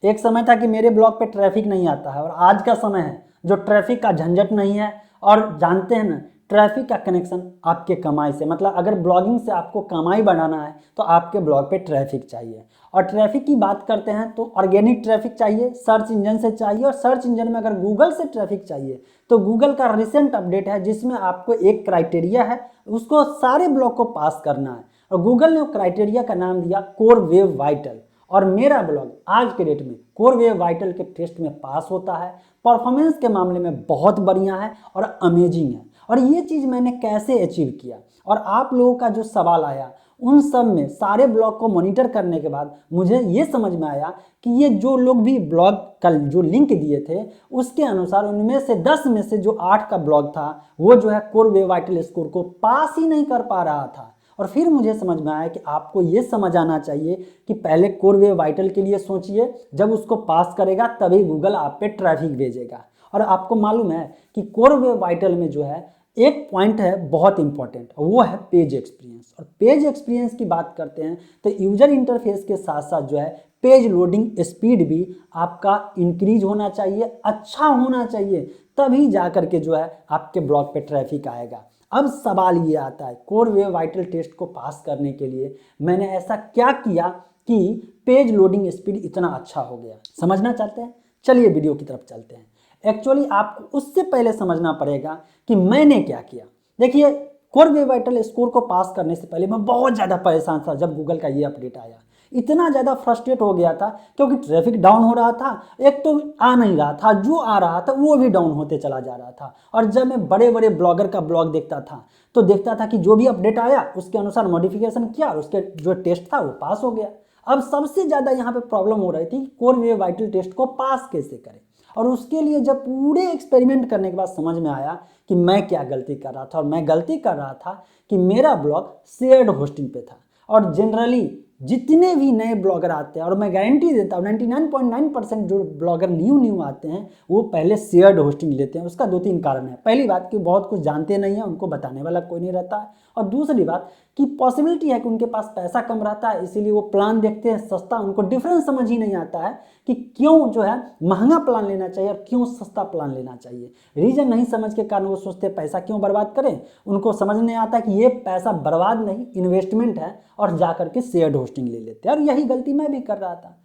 एक समय था कि मेरे ब्लॉग पे ट्रैफिक नहीं आता है और आज का समय है जो ट्रैफिक का झंझट नहीं है। और जानते हैं ना, ट्रैफिक का कनेक्शन आपके कमाई से, मतलब अगर ब्लॉगिंग से आपको कमाई बढ़ाना है तो आपके ब्लॉग पे ट्रैफिक चाहिए। और ट्रैफिक की बात करते हैं तो ऑर्गेनिक ट्रैफिक चाहिए, सर्च इंजन से चाहिए। और सर्च इंजन में अगर गूगल से ट्रैफिक चाहिए तो गूगल का रिसेंट अपडेट है जिसमें आपको एक क्राइटेरिया है, उसको सारे ब्लॉग को पास करना है। और गूगल ने क्राइटेरिया का नाम दिया कोर वेव वाइटल। और मेरा ब्लॉग आज के डेट में कोर वेव वाइटल के टेस्ट में पास होता है। परफॉर्मेंस के मामले में बहुत बढ़िया है और अमेजिंग है। और ये चीज़ मैंने कैसे अचीव किया, और आप लोगों का जो सवाल आया उन सब में सारे ब्लॉग को मॉनिटर करने के बाद मुझे ये समझ में आया कि ये जो लोग भी ब्लॉग कल जो लिंक दिए थे उसके अनुसार उनमें से 10 में से जो 8 का ब्लॉग था वो जो है कोर वेव वाइटल स्कोर को पास ही नहीं कर पा रहा था। और फिर मुझे समझ में आया कि आपको ये समझ आना चाहिए कि पहले कोर वेव वाइटल के लिए सोचिए, जब उसको पास करेगा तभी गूगल आप पे ट्रैफिक भेजेगा। और आपको मालूम है कि कोर वेव वाइटल में जो है एक पॉइंट है बहुत इंपॉर्टेंट, वो है पेज एक्सपीरियंस। और पेज एक्सपीरियंस की बात करते हैं तो यूजर इंटरफेस के साथ साथ जो है पेज लोडिंग स्पीड भी आपका इंक्रीज होना चाहिए, अच्छा होना चाहिए, तभी जा करके जो है आपके ब्लॉग पे ट्रैफिक आएगा। अब सवाल ये आता है कोर वेव वाइटल टेस्ट को पास करने के लिए मैंने ऐसा क्या किया कि पेज लोडिंग स्पीड इतना अच्छा हो गया। समझना चाहते हैं? चलिए वीडियो की तरफ चलते हैं। एक्चुअली आपको उससे पहले समझना पड़ेगा कि मैंने क्या किया। देखिए, कोर वेव वाइटल स्कोर को पास करने से पहले मैं बहुत ज़्यादा परेशान था जब गूगल का ये अपडेट आया। इतना ज़्यादा फ्रस्ट्रेट हो गया था क्योंकि ट्रैफिक डाउन हो रहा था, एक तो आ नहीं रहा था, जो आ रहा था वो भी डाउन होते चला जा रहा था। और जब मैं बड़े बड़े ब्लॉगर का ब्लॉग देखता था तो देखता था कि जो भी अपडेट आया उसके अनुसार मॉडिफिकेशन किया और उसके जो टेस्ट था वो पास हो गया। अब सबसे ज़्यादा यहाँ पे प्रॉब्लम हो रही थी कोर वेव वाइटल टेस्ट को पास कैसे करें। और उसके लिए जब पूरे एक्सपेरिमेंट करने के बाद समझ में आया कि मैं क्या गलती कर रहा था। और मैं गलती कर रहा था कि मेरा ब्लॉग शेयर्ड होस्टिंग पे था। और जनरली जितने भी नए ब्लॉगर आते हैं, और मैं गारंटी देता हूँ 99.9% जो ब्लॉगर न्यू आते हैं वो पहले शेयर्ड होस्टिंग लेते हैं। उसका 2-3 कारण है। पहली बात कि बहुत कुछ जानते नहीं है, उनको बताने वाला कोई नहीं रहता है। और दूसरी बात कि पॉसिबिलिटी है कि उनके पास पैसा कम रहता है, इसीलिए वो प्लान देखते हैं सस्ता। उनको डिफरेंस समझ ही नहीं आता है कि क्यों जो है महंगा प्लान लेना चाहिए और क्यों सस्ता प्लान लेना चाहिए। रीजन नहीं समझ के कारण वो सोचते हैं पैसा क्यों बर्बाद करें। उनको समझ नहीं आता कि ये पैसा बर्बाद नहीं, इन्वेस्टमेंट है, और जाकर के शेयर्ड होस्टिंग ले लेते हैं। और यही गलती मैं भी कर रहा था।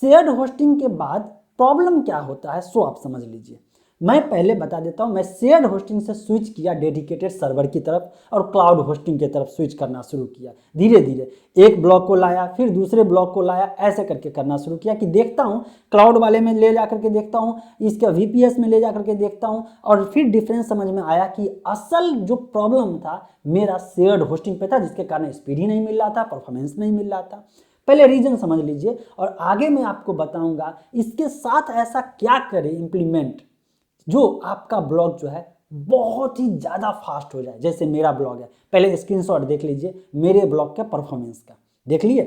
शेयर्ड होस्टिंग के बाद प्रॉब्लम क्या होता है सो आप समझ लीजिए। मैं पहले बता देता हूं, मैं शेयर्ड होस्टिंग से स्विच किया डेडिकेटेड सर्वर की तरफ और क्लाउड होस्टिंग की तरफ स्विच करना शुरू किया। धीरे धीरे एक ब्लॉक को लाया, फिर दूसरे ब्लॉक को लाया, ऐसे करके करना शुरू किया कि देखता हूं क्लाउड वाले में ले जा करके देखता हूं, इसका VPS में ले जा करके देखता हूं। और फिर डिफरेंस समझ में आया कि असल जो प्रॉब्लम था मेरा शेयर्ड होस्टिंग पे था, जिसके कारण स्पीड ही नहीं मिल रहा था, परफॉर्मेंस नहीं मिल रहा था। पहले रीजन समझ लीजिए और आगे मैं आपको बताऊंगा इसके साथ ऐसा क्या करें इंप्लीमेंट जो आपका ब्लॉग जो है बहुत ही ज़्यादा फास्ट हो जाए, जैसे मेरा ब्लॉग है। पहले स्क्रीनशॉट देख लीजिए मेरे ब्लॉग के परफॉर्मेंस का, देख लिए।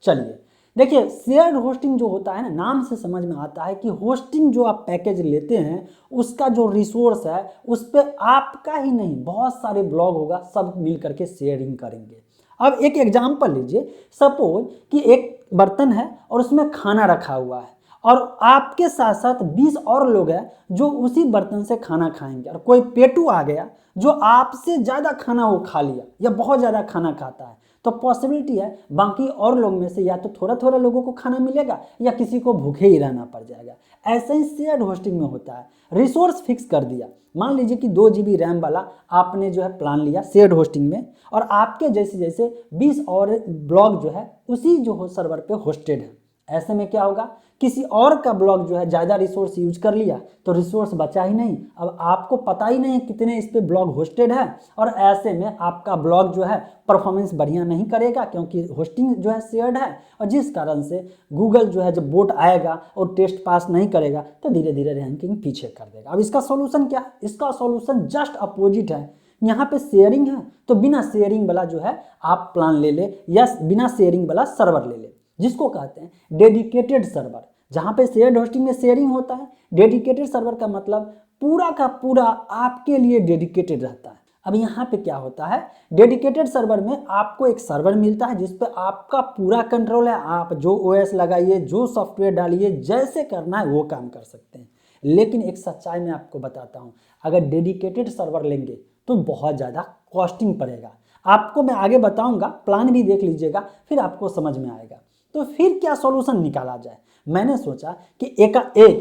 चलिए देखिए, शेयर्ड होस्टिंग जो होता है ना, नाम से समझ में आता है कि होस्टिंग जो आप पैकेज लेते हैं उसका जो रिसोर्स है उस पर आपका ही नहीं बहुत सारे ब्लॉग होगा, सब मिल करके शेयरिंग करेंगे। अब एक एग्जांपल लीजिए, सपोज कि एक बर्तन है और उसमें खाना रखा हुआ है और आपके साथ साथ 20 और लोग हैं जो उसी बर्तन से खाना खाएंगे। और कोई पेटू आ गया जो आपसे ज़्यादा खाना वो खा लिया या बहुत ज़्यादा खाना खाता है, तो पॉसिबिलिटी है बाकी और लोग में से या तो थोड़ा थोड़ा लोगों को खाना मिलेगा या किसी को भूखे ही रहना पड़ जाएगा। ऐसे ही शेयर्ड होस्टिंग में होता है। रिसोर्स फिक्स कर दिया, मान लीजिए कि 2 GB रैम वाला आपने जो है प्लान लिया शेयर्ड होस्टिंग में, और आपके जैसे जैसे 20 और ब्लॉग जो है उसी जो हो सर्वर पे होस्टेड है। ऐसे में क्या होगा, किसी और का ब्लॉग जो है ज़्यादा रिसोर्स यूज कर लिया तो रिसोर्स बचा ही नहीं। अब आपको पता ही नहीं कितने इस पे ब्लॉग होस्टेड है, और ऐसे में आपका ब्लॉग जो है परफॉर्मेंस बढ़िया नहीं करेगा क्योंकि होस्टिंग जो है शेयर्ड है। और जिस कारण से गूगल जो है जब बोट आएगा और टेस्ट पास नहीं करेगा तो धीरे धीरे रैंकिंग पीछे कर देगा। अब इसका सॉल्यूशन क्या है? इसका सॉल्यूशन जस्ट अपोजिट है। यहाँ पे शेयरिंग है तो बिना शेयरिंग वाला जो है आप प्लान ले ले, या बिना शेयरिंग वाला सर्वर ले ले, जिसको कहते हैं डेडिकेटेड सर्वर। जहाँ पे शेयर्ड होस्टिंग में शेयरिंग होता है, डेडिकेटेड सर्वर का मतलब पूरा का पूरा आपके लिए डेडिकेटेड रहता है। अब यहाँ पे क्या होता है, डेडिकेटेड सर्वर में आपको एक सर्वर मिलता है जिस पे आपका पूरा कंट्रोल है, आप जो ओएस लगाइए, जो सॉफ्टवेयर डालिए, जैसे करना है वो काम कर सकते हैं। लेकिन एक सच्चाई मैं आपको बताता हूँ, अगर डेडिकेटेड सर्वर लेंगे तो बहुत ज़्यादा कॉस्टिंग पड़ेगा। आपको मैं आगे बताऊंगा, प्लान भी देख लीजिएगा, फिर आपको समझ में आएगा। तो फिर क्या सॉल्यूशन निकाला जाए, मैंने सोचा कि एक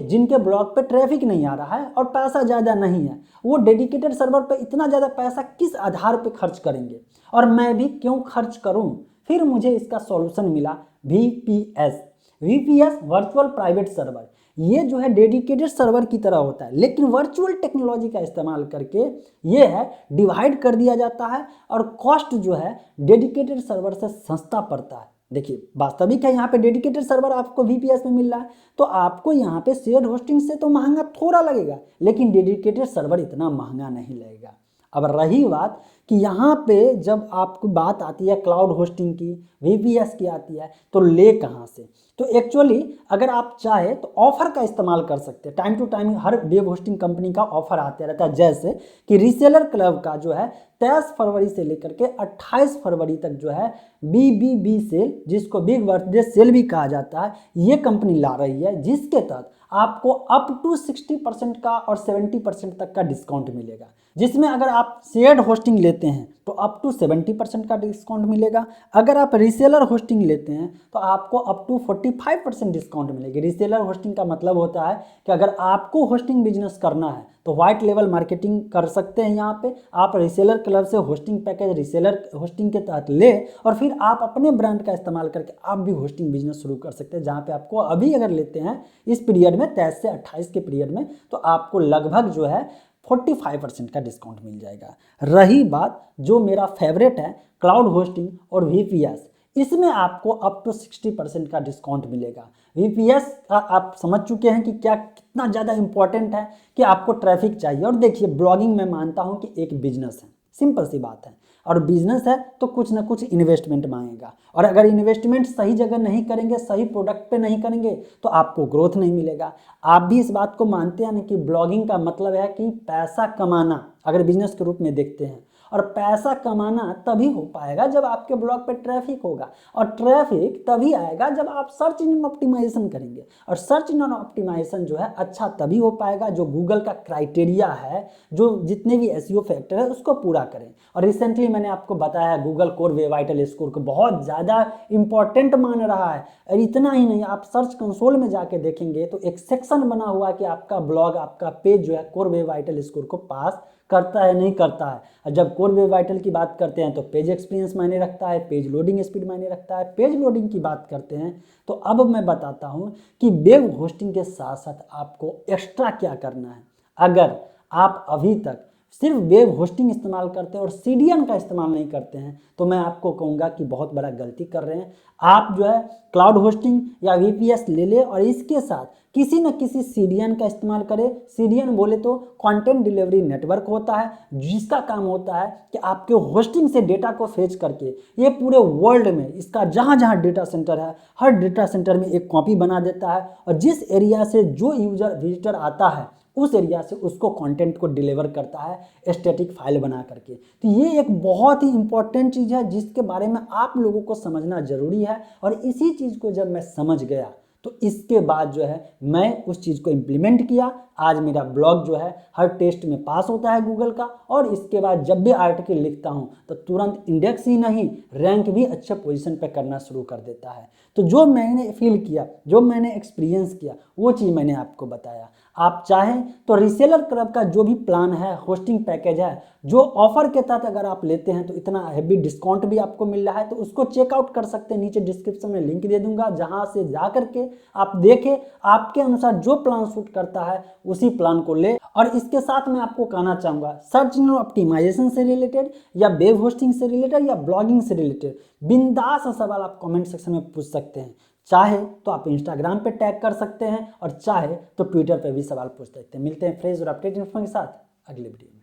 जिनके ब्लॉग पे ट्रैफिक नहीं आ रहा है और पैसा ज़्यादा नहीं है, वो डेडिकेटेड सर्वर पे इतना ज़्यादा पैसा किस आधार पे खर्च करेंगे और मैं भी क्यों खर्च करूं। फिर मुझे इसका सॉल्यूशन मिला VPS। VPS virtual private server, ये जो है डेडिकेटेड सर्वर की तरह होता है, लेकिन वर्चुअल टेक्नोलॉजी का इस्तेमाल करके ये है डिवाइड कर दिया जाता है और कॉस्ट जो है डेडिकेटेड सर्वर से सस्ता पड़ता है। देखिए वास्तविक है, यहाँ पे डेडिकेटेड सर्वर आपको VPS में मिल रहा है, तो आपको यहाँ पे शेयर्ड होस्टिंग से तो महंगा थोड़ा लगेगा, लेकिन डेडिकेटेड सर्वर इतना महंगा नहीं लगेगा। अब रही बात कि यहाँ पे जब आपको बात आती है क्लाउड होस्टिंग की, VPS की आती है, तो ले कहाँ से। तो एक्चुअली अगर आप चाहे तो ऑफर का इस्तेमाल कर सकते हैं। टाइम टू टाइम हर वेब होस्टिंग कंपनी का ऑफर आते रहता है, जैसे कि रीसेलर क्लब का जो है 23 फरवरी से लेकर के 28 फरवरी तक जो है BBB सेल, जिसको बिग बर्थडे सेल भी कहा जाता है, ये कंपनी ला रही है, जिसके तहत आपको अप टू 60% का और 70% तक का डिस्काउंट मिलेगा, जिसमें अगर आप शेयर्ड होस्टिंग लेते हैं तो अप टू 70% का डिस्काउंट मिलेगा। अगर आप रीसेलर होस्टिंग लेते हैं तो आपको अप टू 45% डिस्काउंट मिलेगी। रीसेलर होस्टिंग का मतलब होता है कि अगर आपको होस्टिंग बिजनेस करना है तो व्हाइट लेवल मार्केटिंग कर सकते हैं। यहाँ पे आप रीसेलर क्लब से होस्टिंग पैकेज रीसेलर होस्टिंग के तहत ले और फिर आप अपने ब्रांड का इस्तेमाल करके आप भी होस्टिंग बिजनेस शुरू कर सकते हैं, जहाँ पे आपको अभी अगर लेते हैं इस पीरियड में 23 से 28 के पीरियड में, तो आपको लगभग जो है 45% का डिस्काउंट मिल जाएगा। रही बात जो मेरा फेवरेट है क्लाउड होस्टिंग और VPS, इसमें आपको अप टू 60% का डिस्काउंट मिलेगा। VPS का आप समझ चुके हैं कि क्या कितना ज़्यादा इंपॉर्टेंट है कि आपको ट्रैफिक चाहिए। और देखिए ब्लॉगिंग मैं मानता हूं कि एक बिजनेस है, सिंपल सी बात है, और बिजनेस है तो कुछ ना कुछ इन्वेस्टमेंट मांगेगा, और अगर इन्वेस्टमेंट सही जगह नहीं करेंगे, सही प्रोडक्ट पे नहीं करेंगे, तो आपको ग्रोथ नहीं मिलेगा। आप भी इस बात को मानते हैं ना कि ब्लॉगिंग का मतलब है कि पैसा कमाना, अगर बिजनेस के रूप में देखते हैं, और पैसा कमाना तभी हो पाएगा जब आपके ब्लॉग पे ट्रैफिक होगा, और ट्रैफिक तभी आएगा जब आप सर्च इंजन ऑप्टिमाइजेशन करेंगे, और सर्च इंजन ऑप्टिमाइजेशन जो है अच्छा तभी हो पाएगा जो गूगल का क्राइटेरिया है, जो जितने भी एसईओ फैक्टर है उसको पूरा करें। और रिसेंटली मैंने आपको बताया Google core web vital score को बहुत ज़्यादा इंपॉर्टेंट मान रहा है। और इतना ही नहीं, आप सर्च कंसोल में जाके देखेंगे तो एक सेक्शन बना हुआ है कि आपका ब्लॉग, आपका पेज जो है कोर वेब वाइटल स्कोर को पास करता है नहीं करता है। और जब कोर वेब वाइटल की बात करते हैं तो पेज एक्सपीरियंस मायने रखता है, पेज लोडिंग स्पीड मायने रखता है। पेज लोडिंग की बात करते हैं तो अब मैं बताता हूं कि वेब होस्टिंग के साथ साथ आपको एक्स्ट्रा क्या करना है। अगर आप अभी तक सिर्फ वेब होस्टिंग इस्तेमाल करते हैं और CDN का इस्तेमाल नहीं करते हैं, तो मैं आपको कहूँगा कि बहुत बड़ा गलती कर रहे हैं। आप जो है क्लाउड होस्टिंग या VPS ले ले और इसके साथ किसी न किसी CDN का इस्तेमाल करें। CDN बोले तो कंटेंट डिलीवरी नेटवर्क होता है, जिसका काम होता है कि आपके होस्टिंग से डेटा को फेच करके ये पूरे वर्ल्ड में इसका जहाँ जहाँ डेटा सेंटर है, हर डेटा सेंटर में एक कॉपी बना देता है, और जिस एरिया से जो यूजर विजिटर आता है उस एरिया से उसको कंटेंट को डिलीवर करता है स्टैटिक फाइल बना करके। तो ये एक बहुत ही इंपॉर्टेंट चीज़ है जिसके बारे में आप लोगों को समझना जरूरी है। और इसी चीज़ को जब मैं समझ गया तो इसके बाद जो है मैं उस चीज़ को इम्प्लीमेंट किया। आज मेरा ब्लॉग जो है हर टेस्ट में पास होता है गूगल का, और इसके बाद जब भी आर्टिकल लिखता हूँ तो तुरंत इंडेक्स ही नहीं रैंक भी अच्छे पोजीशन पे करना शुरू कर देता है। तो जो मैंने फील किया, जो मैंने एक्सपीरियंस किया, वो चीज़ मैंने आपको बताया। आप चाहें तो रीसेलर क्लब का जो भी प्लान है, होस्टिंग पैकेज है, जो ऑफर के तहत अगर आप लेते हैं तो इतना हैवी डिस्काउंट भी आपको मिल रहा है, तो उसको चेकआउट कर सकते हैं। नीचे डिस्क्रिप्शन में लिंक दे दूंगा, जहां से जा करके आप देखें आपके अनुसार जो प्लान सूट करता है उसी प्लान को ले। और इसके साथ मैं आपको कहना चाहूँगा, सर्च इंजन ऑप्टिमाइजेशन से रिलेटेड या वेब होस्टिंग से रिलेटेड या ब्लॉगिंग से रिलेटेड बिंदास सवाल आप कमेंट सेक्शन में पूछ सकते हैं। चाहे तो आप इंस्टाग्राम पे टैग कर सकते हैं और चाहे तो ट्विटर पे भी सवाल पूछ सकते हैं। मिलते हैं फ्रेश और अपडेट इन्फो के साथ अगले वीडियो में।